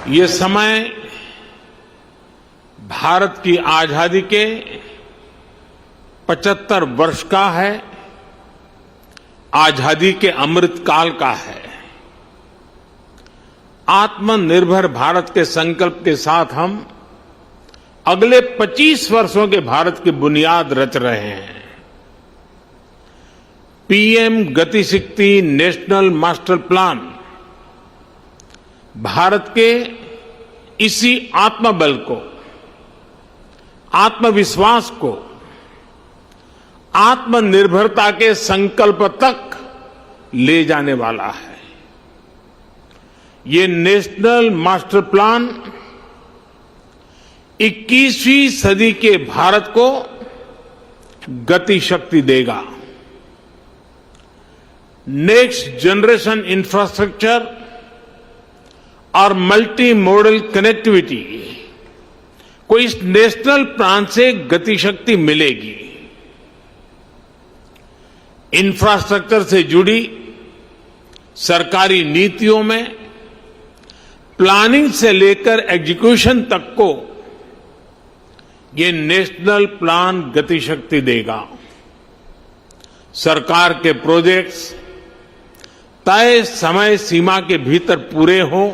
ये समय भारत की आजादी के 75 वर्ष का है, आजादी के अमृत काल का है। आत्मनिर्भर भारत के संकल्प के साथ हम अगले 25 वर्षों के भारत की बुनियाद रच रहे हैं। पीएम गति शक्ति नेशनल मास्टर प्लान भारत के इसी आत्मबल को, आत्मविश्वास को, आत्मनिर्भरता के संकल्प तक ले जाने वाला है। ये नेशनल मास्टर प्लान 21वीं सदी के भारत को गति शक्ति देगा। नेक्स्ट जनरेशन इंफ्रास्ट्रक्चर और मल्टी मॉडल कनेक्टिविटी को इस नेशनल प्लान से गति शक्ति मिलेगी। इंफ्रास्ट्रक्चर से जुड़ी सरकारी नीतियों में प्लानिंग से लेकर एग्जीक्यूशन तक को ये नेशनल प्लान गति शक्ति देगा। सरकार के प्रोजेक्ट्स तय समय सीमा के भीतर पूरे हों,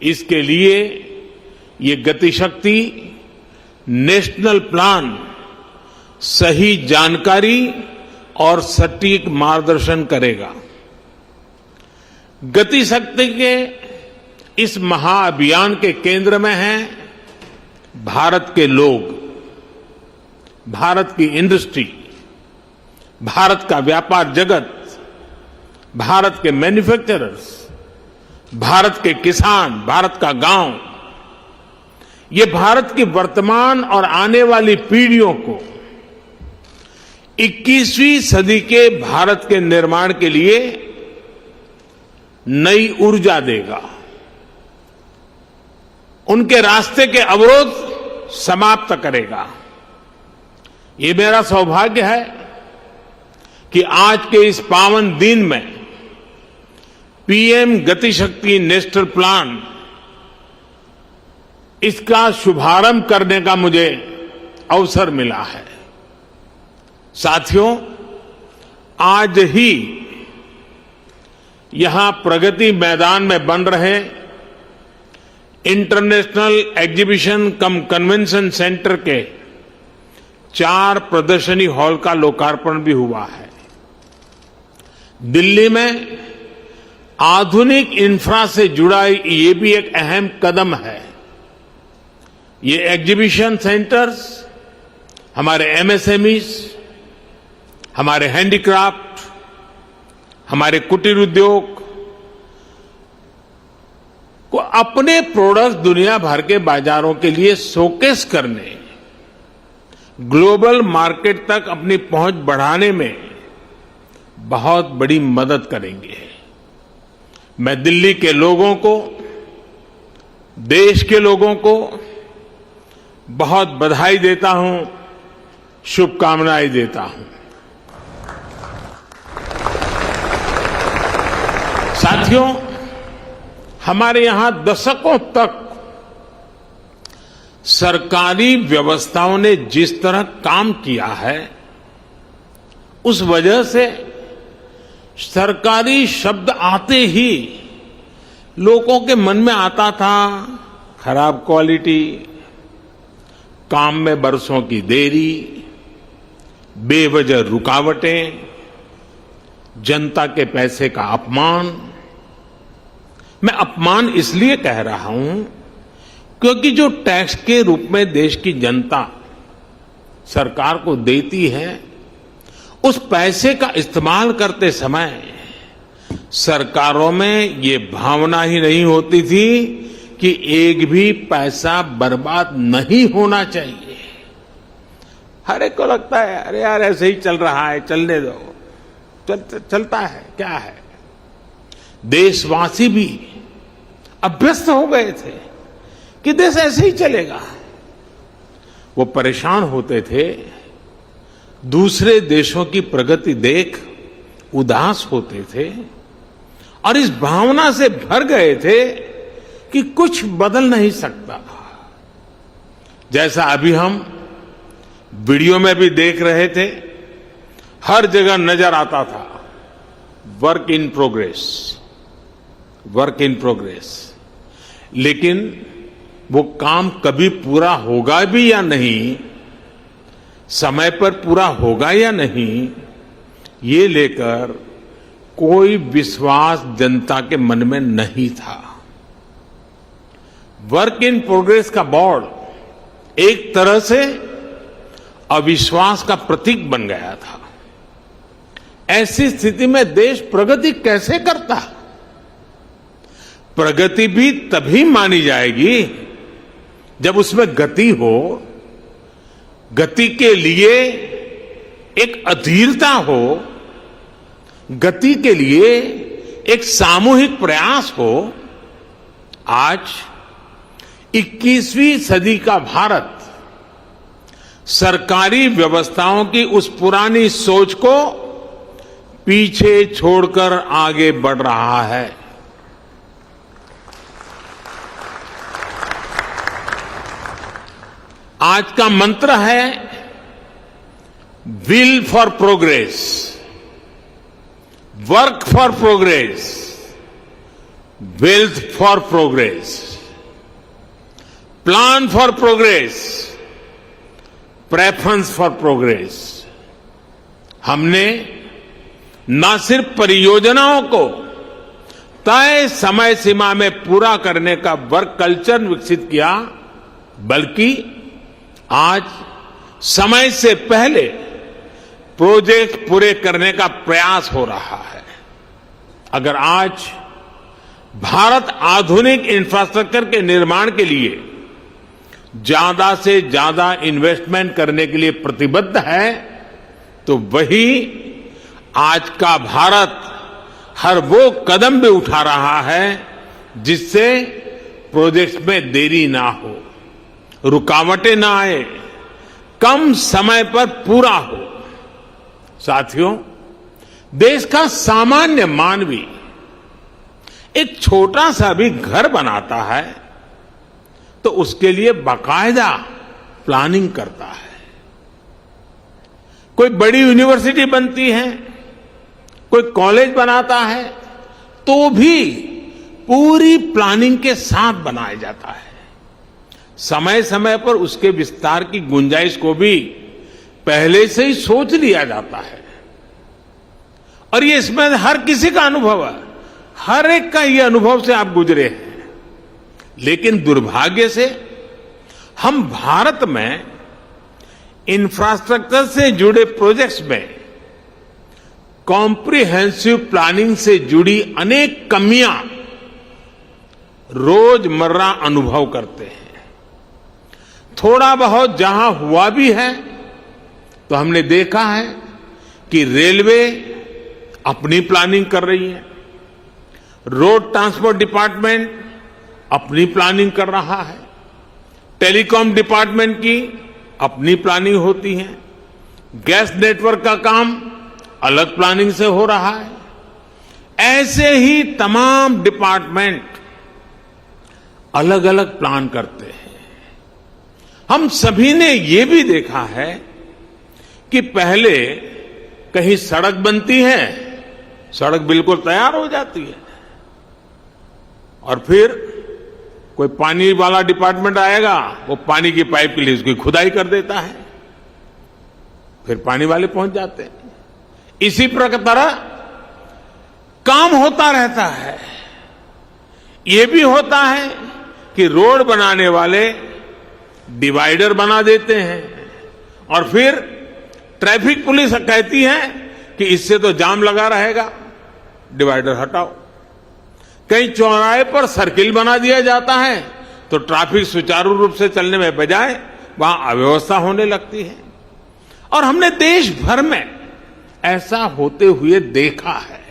इसके लिए ये गति शक्ति नेशनल प्लान सही जानकारी और सटीक मार्गदर्शन करेगा। गति शक्ति के इस महाअभियान के केंद्र में हैं भारत के लोग, भारत की इंडस्ट्री, भारत का व्यापार जगत, भारत के मैन्युफैक्चरर्स, भारत के किसान, भारत का गांव। ये भारत की वर्तमान और आने वाली पीढ़ियों को 21वीं सदी के भारत के निर्माण के लिए नई ऊर्जा देगा। उनके रास्ते के अवरोध समाप्त करेगा। ये मेरा सौभाग्य है कि आज के इस पावन दिन में पीएम गति शक्ति नेशनल प्लान, इसका शुभारंभ करने का मुझे अवसर मिला है। साथियों, आज ही यहां प्रगति मैदान में बन रहे इंटरनेशनल एग्जीबिशन कम कन्वेंशन सेंटर के 4 प्रदर्शनी हॉल का लोकार्पण भी हुआ है। दिल्ली में आधुनिक इंफ्रा से जुड़ा ये भी एक अहम कदम है। ये एग्जीबिशन सेंटर्स हमारे एमएसएमईज, हमारे हैंडीक्राफ्ट, हमारे कुटीर उद्योग को अपने प्रोडक्ट्स दुनिया भर के बाजारों के लिए शोकेस करने, ग्लोबल मार्केट तक अपनी पहुंच बढ़ाने में बहुत बड़ी मदद करेंगे। मैं दिल्ली के लोगों को, देश के लोगों को बहुत बधाई देता हूं, शुभकामनाएं देता हूं। साथियों, हमारे यहां दशकों तक सरकारी व्यवस्थाओं ने जिस तरह काम किया है, उस वजह से सरकारी शब्द आते ही लोगों के मन में आता था खराब क्वालिटी, काम में बरसों की देरी, बेवजह रुकावटें, जनता के पैसे का अपमान। मैं अपमान इसलिए कह रहा हूं क्योंकि जो टैक्स के रूप में देश की जनता सरकार को देती है, उस पैसे का इस्तेमाल करते समय सरकारों में ये भावना ही नहीं होती थी कि एक भी पैसा बर्बाद नहीं होना चाहिए। हर एक को लगता है अरे यार ऐसे ही चल रहा है, चलने दो, चलता है, क्या है। देशवासी भी अभ्यस्त हो गए थे कि देश ऐसे ही चलेगा। वो परेशान होते थे, दूसरे देशों की प्रगति देख उदास होते थे और इस भावना से भर गए थे कि कुछ बदल नहीं सकता। जैसा अभी हम वीडियो में भी देख रहे थे, हर जगह नजर आता था work in progress, work in progress. लेकिन वो काम कभी पूरा होगा भी या नहीं, समय पर पूरा होगा या नहीं, ये लेकर कोई विश्वास जनता के मन में नहीं था। वर्क इन प्रोग्रेस का बोर्ड एक तरह से अविश्वास का प्रतीक बन गया था। ऐसी स्थिति में देश प्रगति कैसे करता? प्रगति भी तभी मानी जाएगी जब उसमें गति हो, गति के लिए एक अधीरता हो, गति के लिए एक सामूहिक प्रयास हो। आज 21वीं सदी का भारत सरकारी व्यवस्थाओं की उस पुरानी सोच को पीछे छोड़कर आगे बढ़ रहा है। आज का मंत्र है will for progress, work for progress, wealth for progress, plan for progress, preference for progress. हमने न सिर्फ परियोजनाओं को तय समय सीमा में पूरा करने का वर्क कल्चर विकसित किया, बल्कि आज समय से पहले प्रोजेक्ट पूरे करने का प्रयास हो रहा है। अगर आज भारत आधुनिक इंफ्रास्ट्रक्चर के निर्माण के लिए ज्यादा से ज्यादा इन्वेस्टमेंट करने के लिए प्रतिबद्ध है, तो वही आज का भारत हर वो कदम भी उठा रहा है जिससे प्रोजेक्ट्स में देरी ना हो, रुकावटें ना आए, कम समय पर पूरा हो। साथियों, देश का सामान्य मानवी एक छोटा सा भी घर बनाता है तो उसके लिए बाकायदा प्लानिंग करता है। कोई बड़ी यूनिवर्सिटी बनती है, कोई कॉलेज बनाता है, तो भी पूरी प्लानिंग के साथ बनाया जाता है। समय समय पर उसके विस्तार की गुंजाइश को भी पहले से ही सोच लिया जाता है। और ये इसमें हर किसी का अनुभव है, हर एक का ये अनुभव से आप गुजरे हैं। लेकिन दुर्भाग्य से हम भारत में इंफ्रास्ट्रक्चर से जुड़े प्रोजेक्ट्स में कॉम्प्रिहेंसिव प्लानिंग से जुड़ी अनेक कमियां रोजमर्रा अनुभव करते हैं। थोड़ा बहुत जहां हुआ भी है तो हमने देखा है कि रेलवे अपनी प्लानिंग कर रही है, रोड ट्रांसपोर्ट डिपार्टमेंट अपनी प्लानिंग कर रहा है, टेलीकॉम डिपार्टमेंट की अपनी प्लानिंग होती है, गैस नेटवर्क का काम अलग प्लानिंग से हो रहा है। ऐसे ही तमाम डिपार्टमेंट अलग अलग प्लान करते हैं। हम सभी ने ये भी देखा है कि पहले कहीं सड़क बनती है, सड़क बिल्कुल तैयार हो जाती है, और फिर कोई पानी वाला डिपार्टमेंट आएगा, वो पानी की पाइप के लिए उसकी खुदाई कर देता है, फिर पानी वाले पहुंच जाते हैं। इसी तरह काम होता रहता है। ये भी होता है कि रोड बनाने वाले डिवाइडर बना देते हैं और फिर ट्रैफिक पुलिस कहती है कि इससे तो जाम लगा रहेगा, डिवाइडर हटाओ। कहीं चौराहे पर सर्किल बना दिया जाता है तो ट्रैफिक सुचारू रूप से चलने में बजाय वहां अव्यवस्था होने लगती है। और हमने देश भर में ऐसा होते हुए देखा है।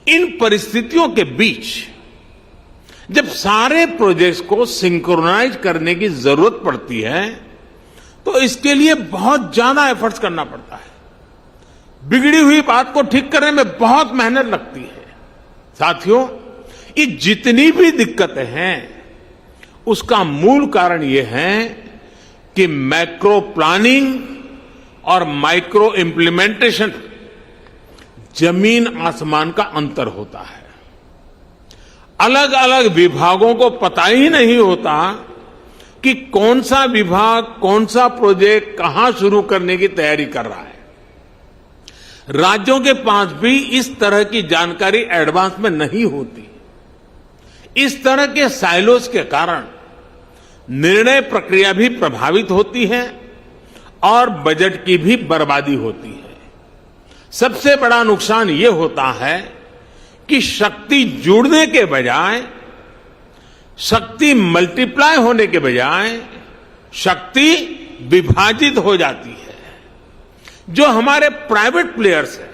इन परिस्थितियों के बीच जब सारे प्रोजेक्ट्स को सिंक्रोनाइज करने की जरूरत पड़ती है तो इसके लिए बहुत ज्यादा एफर्ट्स करना पड़ता है। बिगड़ी हुई बात को ठीक करने में बहुत मेहनत लगती है। साथियों, कि जितनी भी दिक्कतें हैं उसका मूल कारण ये है कि मैक्रो प्लानिंग और माइक्रो इम्प्लीमेंटेशन जमीन आसमान का अंतर होता है। अलग अलग विभागों को पता ही नहीं होता कि कौन सा विभाग कौन सा प्रोजेक्ट कहां शुरू करने की तैयारी कर रहा है। राज्यों के पास भी इस तरह की जानकारी एडवांस में नहीं होती। इस तरह के साइलोस के कारण निर्णय प्रक्रिया भी प्रभावित होती है और बजट की भी बर्बादी होती है। सबसे बड़ा नुकसान ये होता है कि शक्ति जुड़ने के बजाय, शक्ति मल्टीप्लाई होने के बजाय शक्ति विभाजित हो जाती है। जो हमारे प्राइवेट प्लेयर्स हैं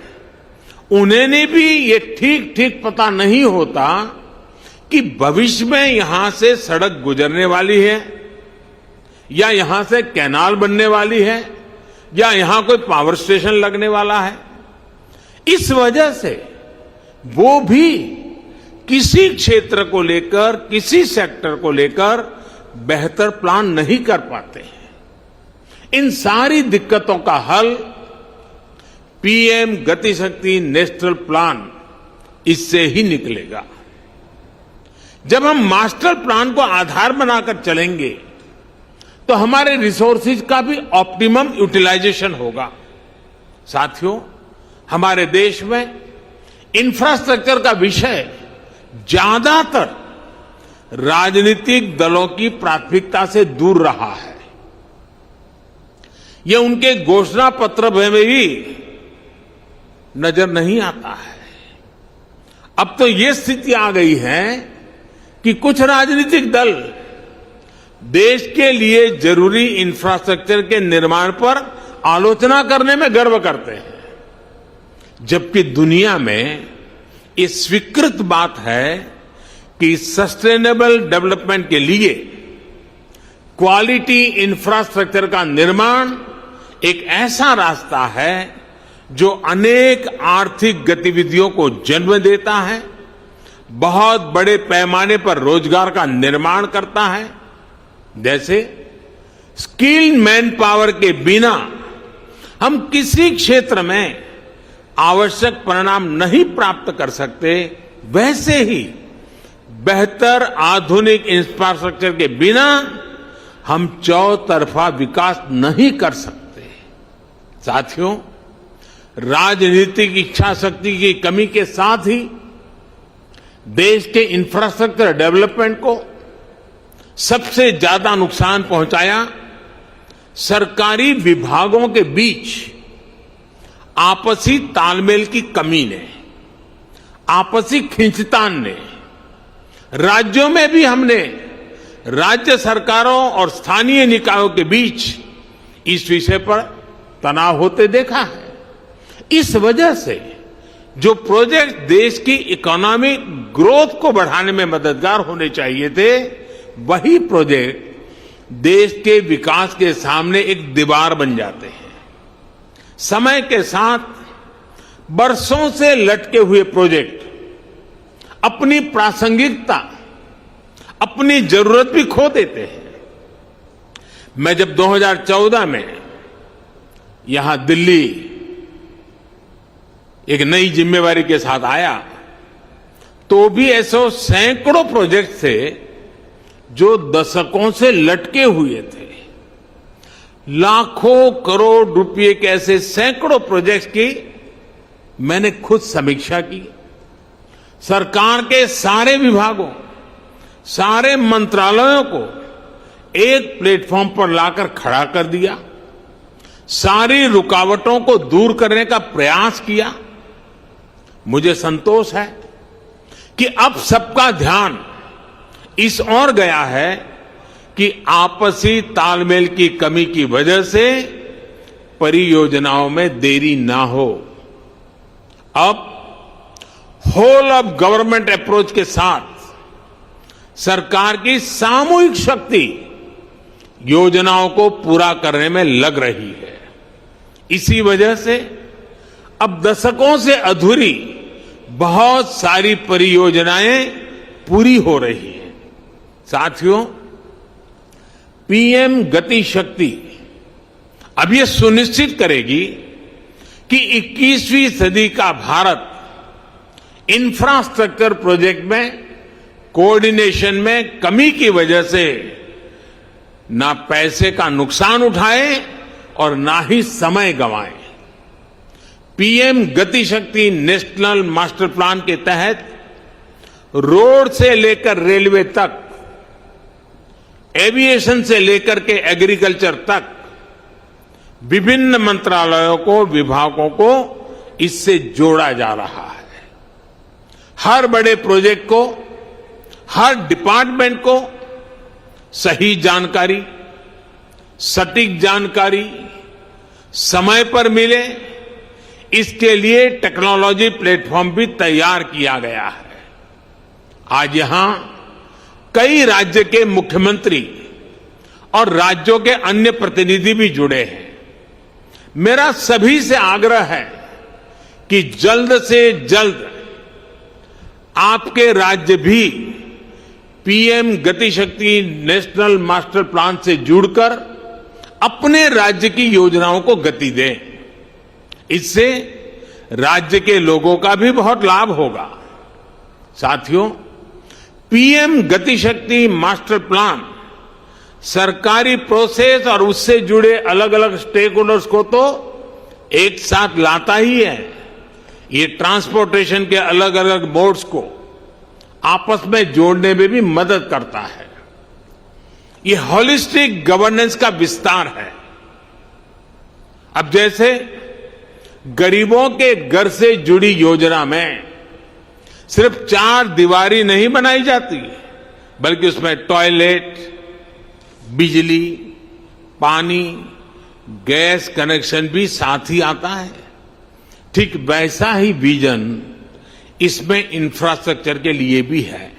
उन्हें भी ये ठीक ठीक पता नहीं होता कि भविष्य में यहां से सड़क गुजरने वाली है या यहां से कैनाल बनने वाली है या यहां कोई पावर स्टेशन लगने वाला है। इस वजह से वो भी किसी क्षेत्र को लेकर, किसी सेक्टर को लेकर बेहतर प्लान नहीं कर पाते हैं। इन सारी दिक्कतों का हल पीएम गति शक्ति नेशनल प्लान इससे ही निकलेगा। जब हम मास्टर प्लान को आधार बनाकर चलेंगे तो हमारे रिसोर्सेज का भी ऑप्टिमम यूटिलाइजेशन होगा। साथियों, हमारे देश में इंफ्रास्ट्रक्चर का विषय ज्यादातर राजनीतिक दलों की प्राथमिकता से दूर रहा है। यह उनके घोषणा पत्र में भी नजर नहीं आता है। अब तो ये स्थिति आ गई है कि कुछ राजनीतिक दल देश के लिए जरूरी इंफ्रास्ट्रक्चर के निर्माण पर आलोचना करने में गर्व करते हैं, जबकि दुनिया में ये स्वीकृत बात है कि सस्टेनेबल डेवलपमेंट के लिए क्वालिटी इंफ्रास्ट्रक्चर का निर्माण एक ऐसा रास्ता है जो अनेक आर्थिक गतिविधियों को जन्म देता है, बहुत बड़े पैमाने पर रोजगार का निर्माण करता है। जैसे स्किल्ड मैन पावर के बिना हम किसी क्षेत्र में आवश्यक परिणाम नहीं प्राप्त कर सकते, वैसे ही बेहतर आधुनिक इंफ्रास्ट्रक्चर के बिना हम चौतरफा विकास नहीं कर सकते। साथियों, राजनीतिक इच्छा शक्ति की कमी के साथ ही देश के इंफ्रास्ट्रक्चर डेवलपमेंट को सबसे ज्यादा नुकसान पहुंचाया सरकारी विभागों के बीच आपसी तालमेल की कमी ने, आपसी खींचतान ने। राज्यों में भी हमने राज्य सरकारों और स्थानीय निकायों के बीच इस विषय पर तनाव होते देखा है। इस वजह से जो प्रोजेक्ट देश की इकोनॉमिक ग्रोथ को बढ़ाने में मददगार होने चाहिए थे, वही प्रोजेक्ट देश के विकास के सामने एक दीवार बन जाते हैं। समय के साथ बरसों से लटके हुए प्रोजेक्ट अपनी प्रासंगिकता, अपनी जरूरत भी खो देते हैं। मैं जब 2014 में यहां दिल्ली एक नई जिम्मेवारी के साथ आया, तो भी ऐसे सैकड़ों प्रोजेक्ट थे जो दशकों से लटके हुए थे। लाखों करोड़ रुपए के ऐसे सैकड़ों प्रोजेक्ट्स की मैंने खुद समीक्षा की। सरकार के सारे विभागों, सारे मंत्रालयों को एक प्लेटफॉर्म पर लाकर खड़ा कर दिया, सारी रुकावटों को दूर करने का प्रयास किया। मुझे संतोष है कि अब सबका ध्यान इस ओर गया है कि आपसी तालमेल की कमी की वजह से परियोजनाओं में देरी ना हो। अब होल ऑफ गवर्नमेंट अप्रोच के साथ सरकार की सामूहिक शक्ति योजनाओं को पूरा करने में लग रही है। इसी वजह से अब दशकों से अधूरी बहुत सारी परियोजनाएं पूरी हो रही है। साथियों, पीएम गति शक्ति अब ये सुनिश्चित करेगी कि 21वीं सदी का भारत इंफ्रास्ट्रक्चर प्रोजेक्ट में कोऑर्डिनेशन में कमी की वजह से ना पैसे का नुकसान उठाए और ना ही समय गंवाए। पीएम गति शक्ति नेशनल मास्टर प्लान के तहत रोड से लेकर रेलवे तक, एविएशन से लेकर के एग्रीकल्चर तक विभिन्न मंत्रालयों को, विभागों को इससे जोड़ा जा रहा है। हर बड़े प्रोजेक्ट को, हर डिपार्टमेंट को सही जानकारी, सटीक जानकारी समय पर मिले, इसके लिए टेक्नोलॉजी प्लेटफॉर्म भी तैयार किया गया है। आज यहां कई राज्य के मुख्यमंत्री और राज्यों के अन्य प्रतिनिधि भी जुड़े हैं। मेरा सभी से आग्रह है कि जल्द से जल्द आपके राज्य भी पीएम गति शक्ति नेशनल मास्टर प्लान से जुड़कर अपने राज्य की योजनाओं को गति दें। इससे राज्य के लोगों का भी बहुत लाभ होगा। साथियों, पीएम गति शक्ति मास्टर प्लान सरकारी प्रोसेस और उससे जुड़े अलग अलग स्टेक होल्डर्स को तो एक साथ लाता ही है। ये ट्रांसपोर्टेशन के अलग अलग मोड्स को आपस में जोड़ने में भी मदद करता है। ये होलिस्टिक गवर्नेंस का विस्तार है। अब जैसे गरीबों के घर से जुड़ी योजना में सिर्फ 4 दीवारी नहीं बनाई जाती, बल्कि उसमें टॉयलेट, बिजली, पानी, गैस कनेक्शन भी साथ ही आता है। ठीक वैसा ही विजन इसमें इंफ्रास्ट्रक्चर के लिए भी है।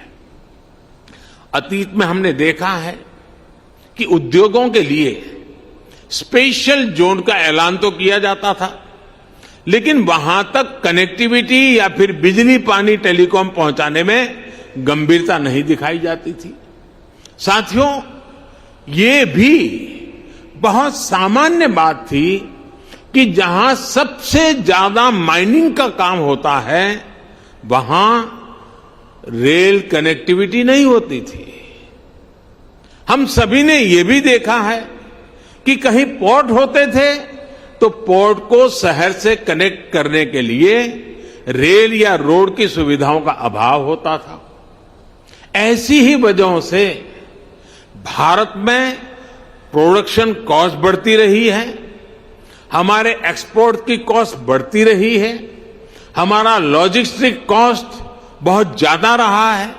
अतीत में हमने देखा है कि उद्योगों के लिए स्पेशल जोन का ऐलान तो किया जाता था, लेकिन वहां तक कनेक्टिविटी या फिर बिजली, पानी, टेलीकॉम पहुंचाने में गंभीरता नहीं दिखाई जाती थी। साथियों, ये भी बहुत सामान्य बात थी कि जहां सबसे ज्यादा माइनिंग का काम होता है, वहां रेल कनेक्टिविटी नहीं होती थी। हम सभी ने यह भी देखा है कि कहीं पोर्ट होते थे तो पोर्ट को शहर से कनेक्ट करने के लिए रेल या रोड की सुविधाओं का अभाव होता था। ऐसी ही वजहों से भारत में प्रोडक्शन कॉस्ट बढ़ती रही है, हमारे एक्सपोर्ट की कॉस्ट बढ़ती रही है, हमारा लॉजिस्टिक कॉस्ट बहुत ज्यादा रहा है।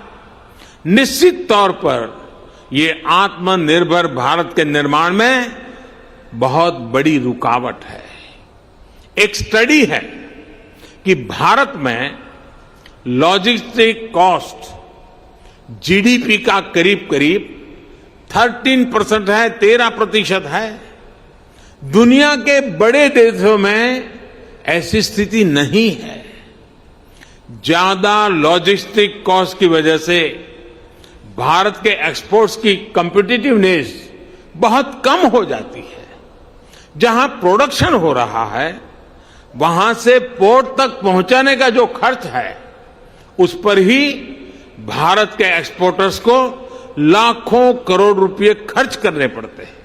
निश्चित तौर पर ये आत्मनिर्भर भारत के निर्माण में बहुत बड़ी रुकावट है। एक स्टडी है कि भारत में लॉजिस्टिक कॉस्ट जीडीपी का करीब करीब 13% है, 13% है। दुनिया के बड़े देशों में ऐसी स्थिति नहीं है। ज्यादा लॉजिस्टिक कॉस्ट की वजह से भारत के एक्सपोर्ट्स की कॉम्पिटिटिवनेस बहुत कम हो जाती है। जहां प्रोडक्शन हो रहा है, वहां से पोर्ट तक पहुंचाने का जो खर्च है, उस पर ही भारत के एक्सपोर्टर्स को लाखों करोड़ रुपए खर्च करने पड़ते हैं।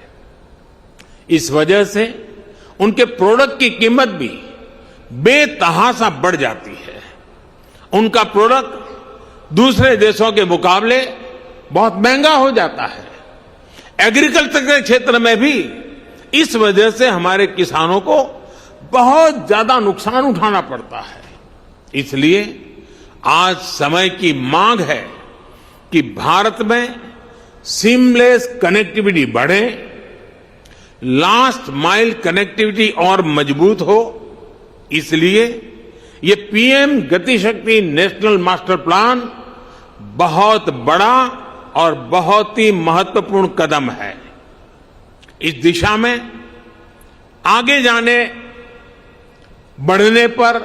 इस वजह से उनके प्रोडक्ट की कीमत भी बेतहाशा बढ़ जाती है। उनका प्रोडक्ट दूसरे देशों के मुकाबले बहुत महंगा हो जाता है। एग्रीकल्चर के क्षेत्र में भी इस वजह से हमारे किसानों को बहुत ज्यादा नुकसान उठाना पड़ता है। इसलिए आज समय की मांग है कि भारत में सीमलेस कनेक्टिविटी बढ़े, लास्ट माइल कनेक्टिविटी और मजबूत हो। इसलिए ये पीएम गति शक्ति नेशनल मास्टर प्लान बहुत बड़ा और बहुत ही महत्वपूर्ण कदम है। इस दिशा में आगे जाने बढ़ने पर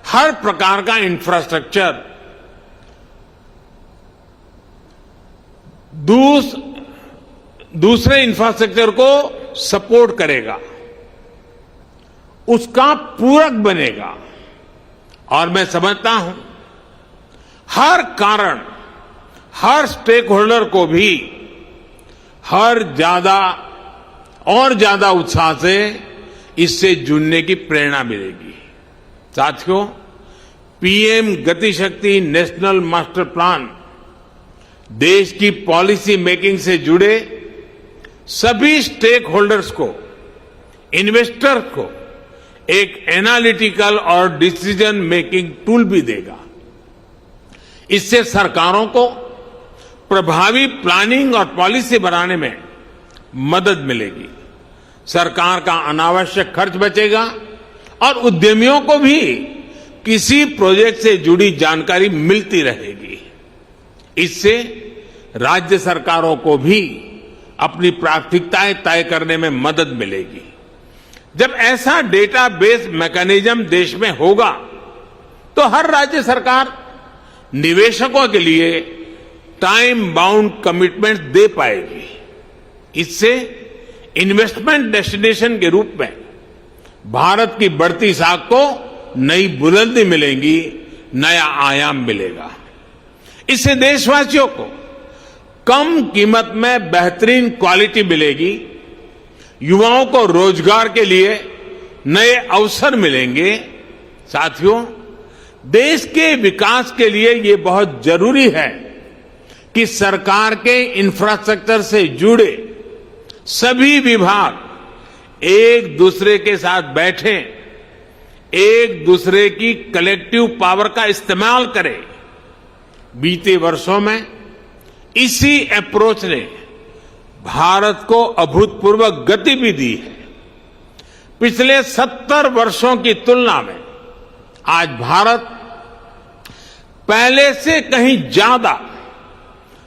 हर प्रकार का इंफ्रास्ट्रक्चर दूसरे इंफ्रास्ट्रक्चर को सपोर्ट करेगा, उसका पूरक बनेगा। और मैं समझता हूं हर कारण, हर स्टेक होल्डर को भी और ज्यादा उत्साह से इससे जुड़ने की प्रेरणा मिलेगी। साथियों, पीएम गति शक्ति नेशनल मास्टर प्लान देश की पॉलिसी मेकिंग से जुड़े सभी स्टेक होल्डर्स को, इन्वेस्टर को एक एनालिटिकल और डिसीजन मेकिंग टूल भी देगा। इससे सरकारों को प्रभावी प्लानिंग और पॉलिसी बनाने में मदद मिलेगी। सरकार का अनावश्यक खर्च बचेगा और उद्यमियों को भी किसी प्रोजेक्ट से जुड़ी जानकारी मिलती रहेगी। इससे राज्य सरकारों को भी अपनी प्राथमिकताएं तय करने में मदद मिलेगी। जब ऐसा डेटाबेस मैकेनिज्म देश में होगा तो हर राज्य सरकार निवेशकों के लिए टाइम बाउंड कमिटमेंट दे पाएगी। इससे इन्वेस्टमेंट डेस्टिनेशन के रूप में भारत की बढ़ती साख को नई बुलंदी मिलेगी, नया आयाम मिलेगा। इससे देशवासियों को कम कीमत में बेहतरीन क्वालिटी मिलेगी, युवाओं को रोजगार के लिए नए अवसर मिलेंगे। साथियों, देश के विकास के लिए ये बहुत जरूरी है कि सरकार के इंफ्रास्ट्रक्चर से जुड़े सभी विभाग एक दूसरे के साथ बैठें, एक दूसरे की कलेक्टिव पावर का इस्तेमाल करें। बीते वर्षों में इसी अप्रोच ने भारत को अभूतपूर्व गति भी दी है। पिछले 70 वर्षों की तुलना में आज भारत पहले से कहीं ज्यादा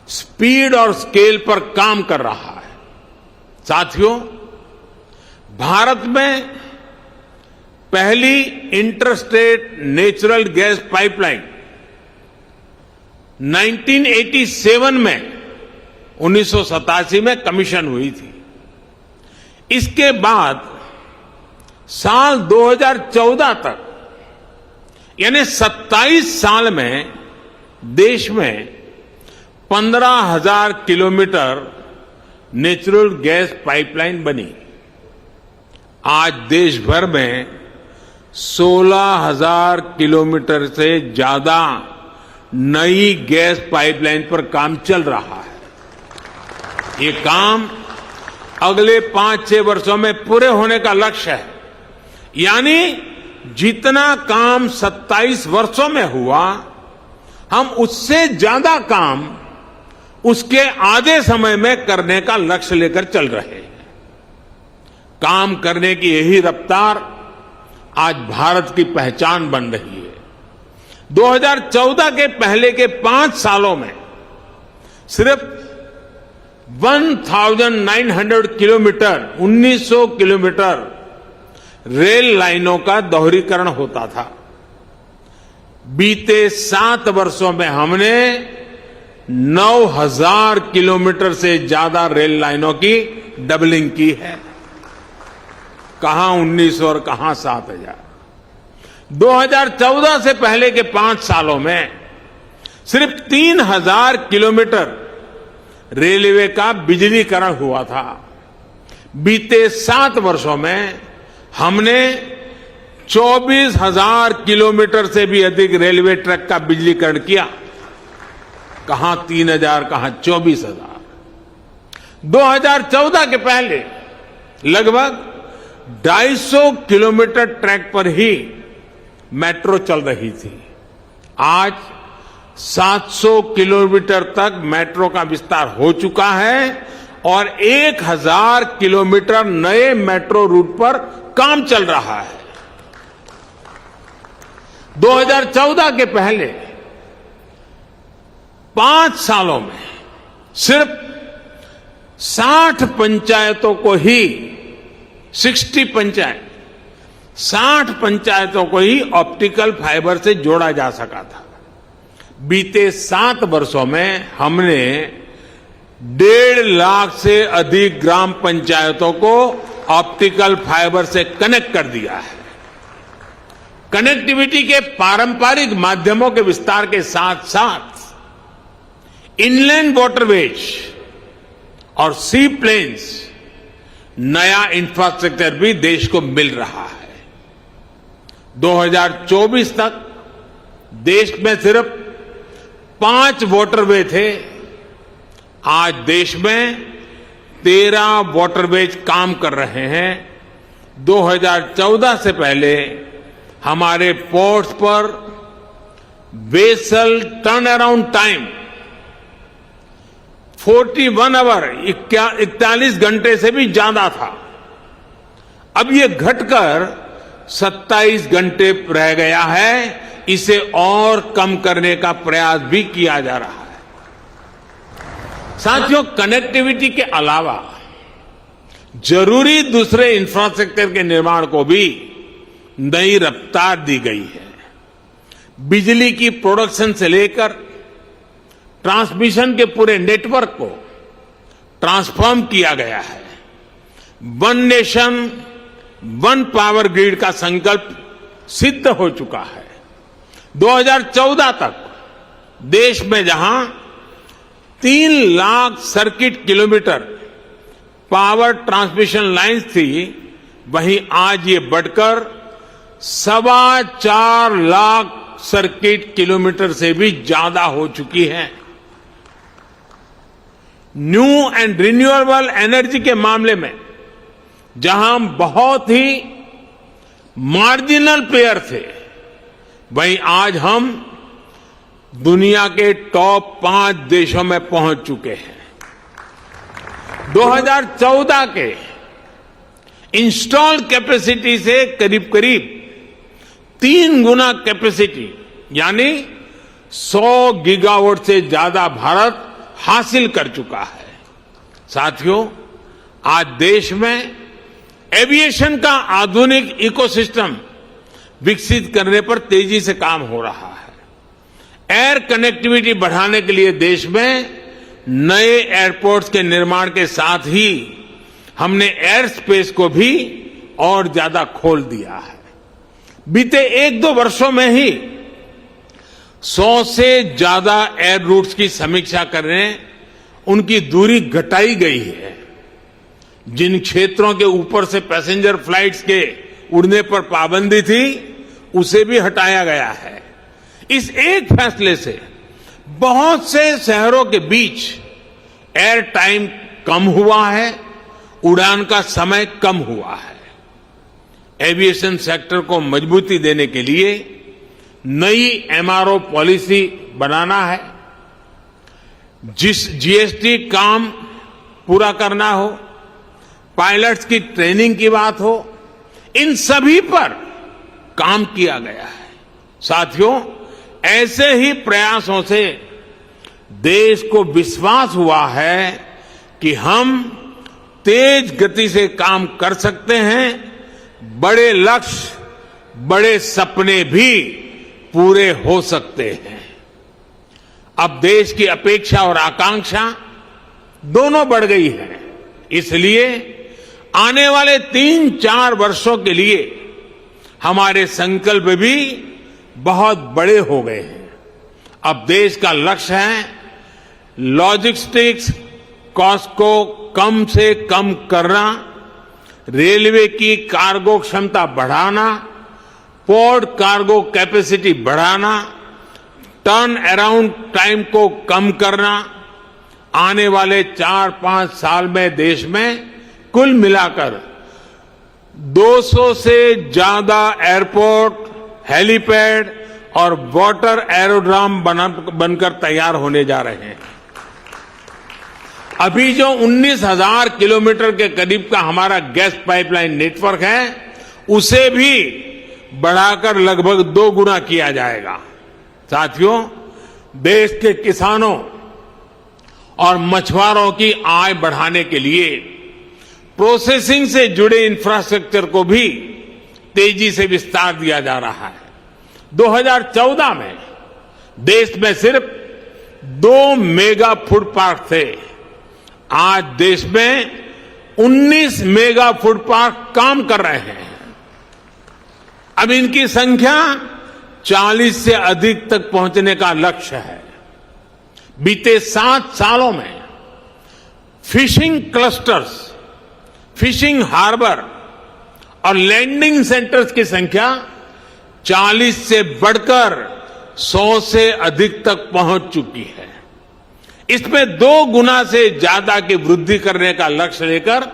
स्पीड और स्केल पर काम कर रहा है। साथियों, भारत में पहली इंटरस्टेट नेचुरल गैस पाइपलाइन 1987 में 1987 में कमीशन हुई थी। इसके बाद साल 2014 तक यानी 27 साल में देश में 15,000 किलोमीटर नेचुरल गैस पाइपलाइन बनी। आज देश भर में 16,000 किलोमीटर से ज्यादा नई गैस पाइपलाइन पर काम चल रहा है। ये काम अगले 5-6 वर्षों में पूरे होने का लक्ष्य है। यानी जितना काम 27 वर्षों में हुआ, हम उससे ज्यादा काम उसके आधे समय में करने का लक्ष्य लेकर चल रहे हैं। काम करने की यही रफ्तार आज भारत की पहचान बन रही है। 2014 के पहले के 5 सालों में सिर्फ 1900 किलोमीटर 1900 किलोमीटर रेल लाइनों का दोहरीकरण होता था। बीते 7 वर्षों में हमने 9,000 किलोमीटर से ज्यादा रेल लाइनों की डबलिंग की है। कहां 1900 और कहां 7,000। 2014 से पहले के 5 सालों में सिर्फ 3,000 किलोमीटर रेलवे का बिजलीकरण हुआ था। बीते 7 वर्षों में हमने 24,000 किलोमीटर से भी अधिक रेलवे ट्रैक का बिजलीकरण किया। कहां 3,000, कहां 24,000। 2014 के पहले लगभग 250 किलोमीटर ट्रैक पर ही मेट्रो चल रही थी। आज 700 किलोमीटर तक मेट्रो का विस्तार हो चुका है और 1,000 किलोमीटर नए मेट्रो रूट पर काम चल रहा है। 2014 के पहले 5 सालों में सिर्फ 60 पंचायतों को ही 60 पंचायतों को ही ऑप्टिकल फाइबर से जोड़ा जा सका था। बीते 7 वर्षों में हमने 1.5 लाख से अधिक ग्राम पंचायतों को ऑप्टिकल फाइबर से कनेक्ट कर दिया है। कनेक्टिविटी के पारंपरिक माध्यमों के विस्तार के साथ साथ इनलैंड वाटरवेज और सी प्लेन्स नया इंफ्रास्ट्रक्चर भी देश को मिल रहा है। 2024 तक देश में सिर्फ 5 वाटरवे थे। आज देश में 13 वाटरवेज काम कर रहे हैं। 2014 से पहले हमारे पोर्ट्स पर vessel turn around time 41 hour 41 घंटे से भी ज्यादा था। अब ये घटकर 27 घंटे रह गया है। इसे और कम करने का प्रयास भी किया जा रहा है। साथियों, कनेक्टिविटी के अलावा जरूरी दूसरे इंफ्रास्ट्रक्चर के निर्माण को भी नई रफ्तार दी गई है। बिजली की प्रोडक्शन से लेकर ट्रांसमिशन के पूरे नेटवर्क को ट्रांसफॉर्म किया गया है। One nation one power grid का संकल्प सिद्ध हो चुका है। 2014 तक देश में जहां 3 lakh circuit kilometre power transmission lines थी, वहीं आज ये बढ़कर 4.25 लाख सर्किट किलोमीटर से भी ज्यादा हो चुकी है। न्यू एंड रिन्यूएबल एनर्जी के मामले में जहां बहुत ही मार्जिनल प्लेयर थे, वहीं आज हम दुनिया के टॉप 5 देशों में पहुंच चुके हैं। 2014 के इंस्टॉल्ड कैपेसिटी से करीब करीब 3 गुना कैपेसिटी यानी 100 गीगावाट से ज्यादा भारत हासिल कर चुका है। साथियों, आज देश में एविएशन का आधुनिक इकोसिस्टम विकसित करने पर तेजी से काम हो रहा है। एयर कनेक्टिविटी बढ़ाने के लिए देश में नए एयरपोर्ट्स के निर्माण के साथ ही हमने एयर स्पेस को भी और ज्यादा खोल दिया है। बीते 1-2 वर्षों में ही 100 से ज्यादा एयर रूट्स की समीक्षा करने उनकी दूरी घटाई गई है। जिन क्षेत्रों के ऊपर से पैसेंजर फ्लाइट्स के उड़ने पर पाबंदी थी, उसे भी हटाया गया है। इस एक फैसले से बहुत से शहरों के बीच एयर टाइम कम हुआ है, उड़ान का समय कम हुआ है। एविएशन सेक्टर को मजबूती देने के लिए नई एमआरओ पॉलिसी बनाना है। जिस जीएसटी काम पूरा करना हो, पायलट्स की ट्रेनिंग की बात हो, इन सभी पर काम किया गया है। साथियों, ऐसे ही प्रयासों से देश को विश्वास हुआ है कि हम तेज गति से काम कर सकते हैं। बड़े लक्ष्य, बड़े सपने भी पूरे हो सकते हैं। अब देश की अपेक्षा और आकांक्षा दोनों बढ़ गई है। इसलिए आने वाले 3-4 वर्षों के लिए हमारे संकल्प भी बहुत बड़े हो गए हैं। अब देश का लक्ष्य है लॉजिस्टिक्स कॉस्ट को कम से कम करना, रेलवे की कार्गो क्षमता बढ़ाना, पोर्ट कार्गो कैपेसिटी बढ़ाना, टर्न अराउंड टाइम को कम करना। आने वाले 4-5 साल में देश में कुल मिलाकर 200 से ज्यादा एयरपोर्ट, हेलीपैड और वाटर एरोड्राम बनकर तैयार होने जा रहे हैं। अभी जो 19,000 किलोमीटर के करीब का हमारा गैस पाइपलाइन नेटवर्क है, उसे भी बढ़ाकर लगभग 2 गुना किया जाएगा। साथियों, देश के किसानों और मछुआरों की आय बढ़ाने के लिए प्रोसेसिंग से जुड़े इंफ्रास्ट्रक्चर को भी तेजी से विस्तार दिया जा रहा है। 2014 में देश में सिर्फ 2 मेगा फूड पार्क थे। आज देश में 19 मेगा फूड पार्क काम कर रहे हैं। अब इनकी संख्या 40 से अधिक तक पहुंचने का लक्ष्य है। बीते 7 सालों में फिशिंग क्लस्टर्स, फिशिंग हार्बर और लैंडिंग सेंटर्स की संख्या 40 से बढ़कर 100 से अधिक तक पहुंच चुकी है। इसमें 2 गुना से ज्यादा की वृद्धि करने का लक्ष्य लेकर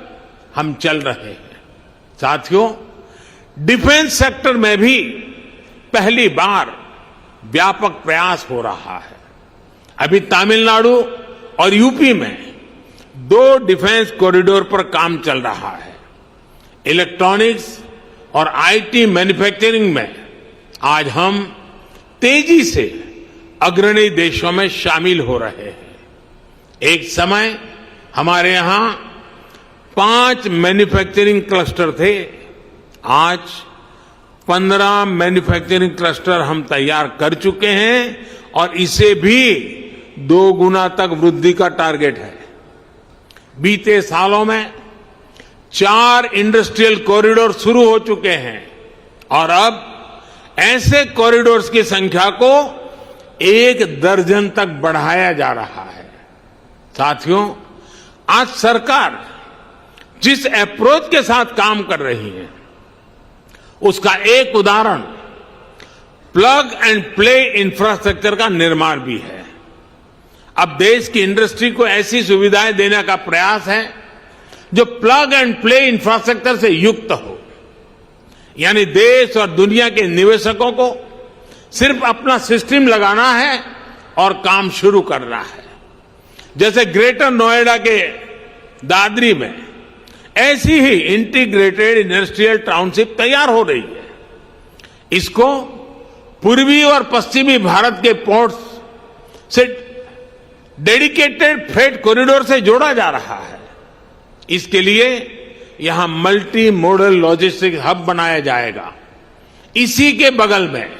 हम चल रहे हैं। साथियों, डिफेंस सेक्टर में भी पहली बार व्यापक प्रयास हो रहा है। अभी तमिलनाडु और यूपी में 2 डिफेंस कॉरिडोर पर काम चल रहा है। इलेक्ट्रॉनिक्स और आईटी मैन्युफैक्चरिंग में आज हम तेजी से अग्रणी देशों में शामिल हो रहे हैं। एक समय हमारे यहां 5 मैन्युफैक्चरिंग क्लस्टर थे। आज 15 मैन्युफैक्चरिंग क्लस्टर हम तैयार कर चुके हैं और इसे भी 2 गुना तक वृद्धि का टारगेट है। बीते सालों में 4 इंडस्ट्रियल कॉरिडोर शुरू हो चुके हैं और अब ऐसे कॉरिडोर्स की संख्या को 1 दर्जन तक बढ़ाया जा रहा है। साथियों, आज सरकार जिस अप्रोच के साथ काम कर रही है उसका एक उदाहरण प्लग एंड प्ले इंफ्रास्ट्रक्चर का निर्माण भी है। अब देश की इंडस्ट्री को ऐसी सुविधाएं देने का प्रयास है जो प्लग एंड प्ले इंफ्रास्ट्रक्चर से युक्त हो, यानी देश और दुनिया के निवेशकों को सिर्फ अपना सिस्टम लगाना है और काम शुरू करना है। जैसे ग्रेटर नोएडा के दादरी में ऐसी ही इंटीग्रेटेड इंडस्ट्रियल टाउनशिप तैयार हो रही है। इसको पूर्वी और पश्चिमी भारत के पोर्ट्स से डेडिकेटेड फ्रेट कॉरिडोर से जोड़ा जा रहा है। इसके लिए यहां मल्टी मॉडल लॉजिस्टिक हब बनाया जाएगा। इसी के बगल में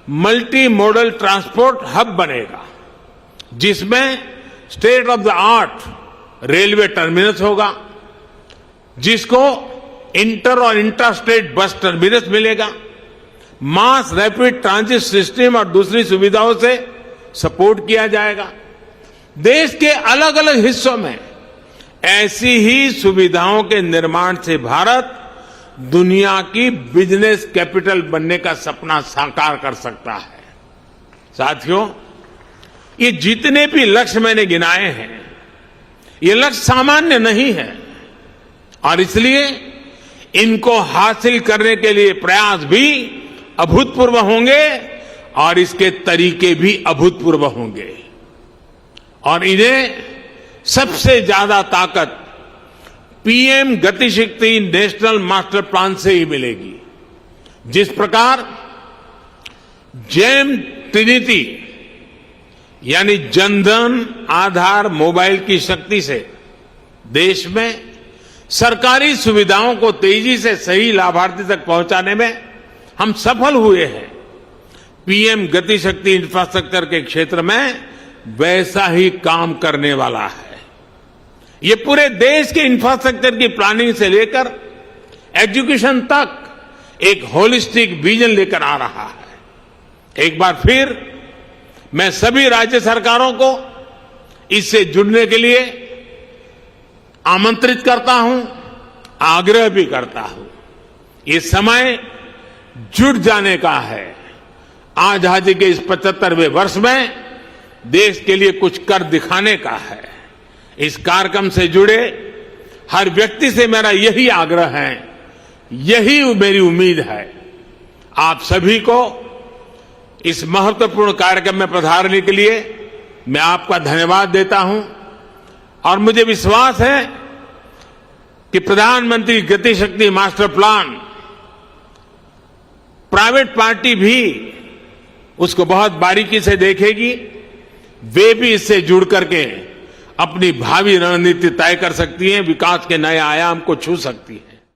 मल्टी मॉडल ट्रांसपोर्ट हब बनेगा, जिसमें state of the art railway terminus होगा, जिसको इंटर और इंट्रा स्टेट बस टर्मिनस मिलेगा, मास रैपिड ट्रांजिट सिस्टम और दूसरी सुविधाओं से सपोर्ट किया जाएगा। देश के अलग अलग हिस्सों में ऐसी ही सुविधाओं के निर्माण से भारत दुनिया की बिजनेस कैपिटल बनने का सपना साकार कर सकता है। साथियों, ये जितने भी लक्ष्य मैंने गिनाए हैं, ये लक्ष्य सामान्य नहीं है और इसलिए इनको हासिल करने के लिए प्रयास भी अभूतपूर्व होंगे और इसके तरीके भी अभूतपूर्व होंगे और इन्हें सबसे ज्यादा ताकत PM Gatishakti national master plan से ही मिलेगी। जिस प्रकार जेम ट्रिनिटी यानी जनधन आधार मोबाइल की शक्ति से देश में सरकारी सुविधाओं को तेजी से सही लाभार्थी तक पहुंचाने में हम सफल हुए हैं, पीएम गतिशक्ति इंफ्रास्ट्रक्चर के क्षेत्र में वैसा ही काम करने वाला है। ये पूरे देश के इंफ्रास्ट्रक्चर की प्लानिंग से लेकर एजुकेशन तक एक होलिस्टिक विजन लेकर आ रहा है। एक बार फिर मैं सभी राज्य सरकारों को इससे जुड़ने के लिए आमंत्रित करता हूं, आग्रह भी करता हूं। ये समय जुट जाने का है। आजादी के इस 75वें वर्ष में देश के लिए कुछ कर दिखाने का है। इस कार्यक्रम से जुड़े हर व्यक्ति से मेरा यही आग्रह है, यही मेरी उम्मीद है। आप सभी को इस महत्वपूर्ण कार्यक्रम में पधारने के लिए मैं आपका धन्यवाद देता हूं और मुझे विश्वास है कि प्रधानमंत्री Gatishakti master plan private party भी उसको बहुत बारीकी से देखेगी। वे भी इससे जुड़ करके अपनी भावी रणनीति तय कर सकती हैं, विकास के नए आयाम को छू सकती है।